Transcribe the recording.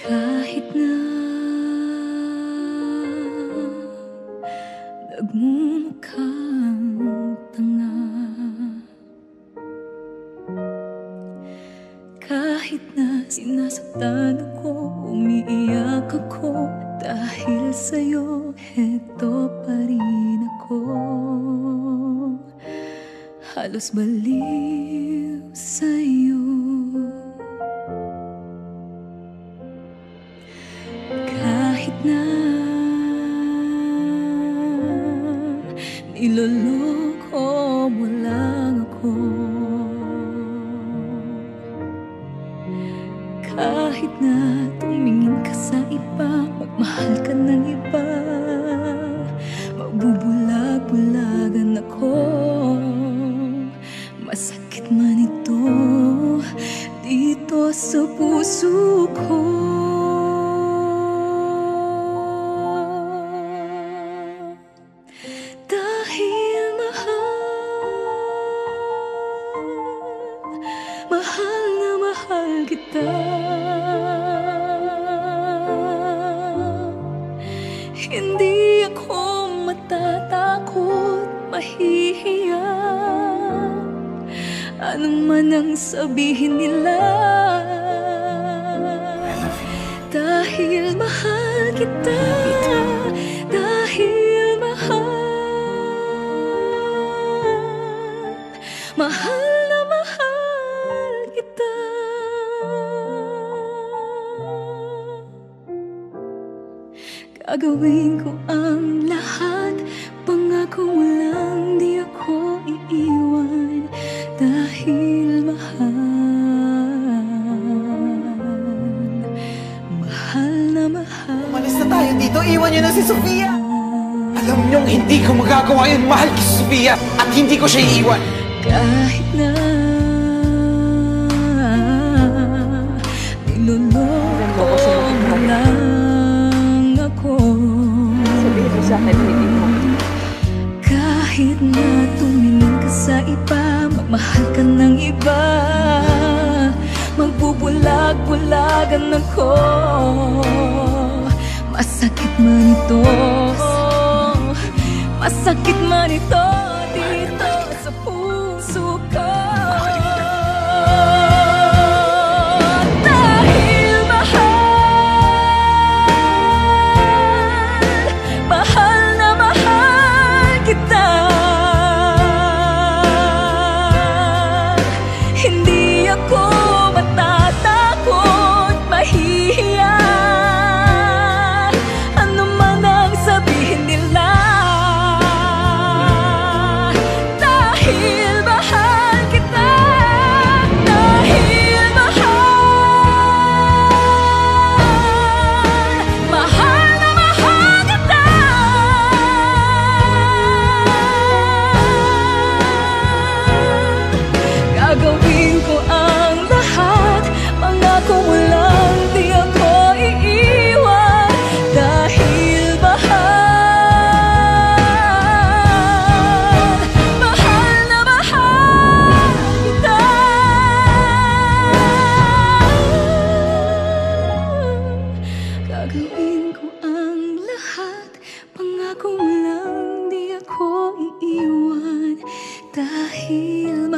Kahit na nagmumukhang tanga, kahit na sinasaktan ako, umiiyak ako, dahil sa'yo, heto pa rin ako. Halos baliw sa'yo. Kahit na niloloko mo lang ako, kahit na tumingin ka sa iba, magmahal ka ng iba, magbubulag-bulagan ako. Masakit man ito dito sa puso ko. Dahil mahal na mahal kita. Hindi ako matatakot, mahihiya, anong man ang sabihin nila. Dahil mahal kita, dahil mahal na mahal kita. Gagawin ko ang lahat, pangako mo lang di ako iiwan. Dahil mahal na mahal. Umalis na tayo dito, iwan niyo na si Sofia. Alam niyong hindi ko magagawa yun, mahal ko si Sofia, at hindi ko siya iiwan. Kahit na niloloko mo lang ako, sabihin mo sa akin, hindi mo. kahit na tumingin ka sa iba, magmahal ka ng iba, magbubulag-bulagan ako. Masakit man ito, masakit man ito dito sa puso ko. Dahil mahal na mahal kita. Hindi ako matatakot, mahihiya, ano man ang sabihin nila. Dahil mahal kita, dahil mahal na mahal kita. Gagawin ko ang lahat, pangako mo lang di ako iiwan. Dahil mahal na mahal kita. Gagawin ko ang lahat, pangako mo lang di ako iiwan. Dahil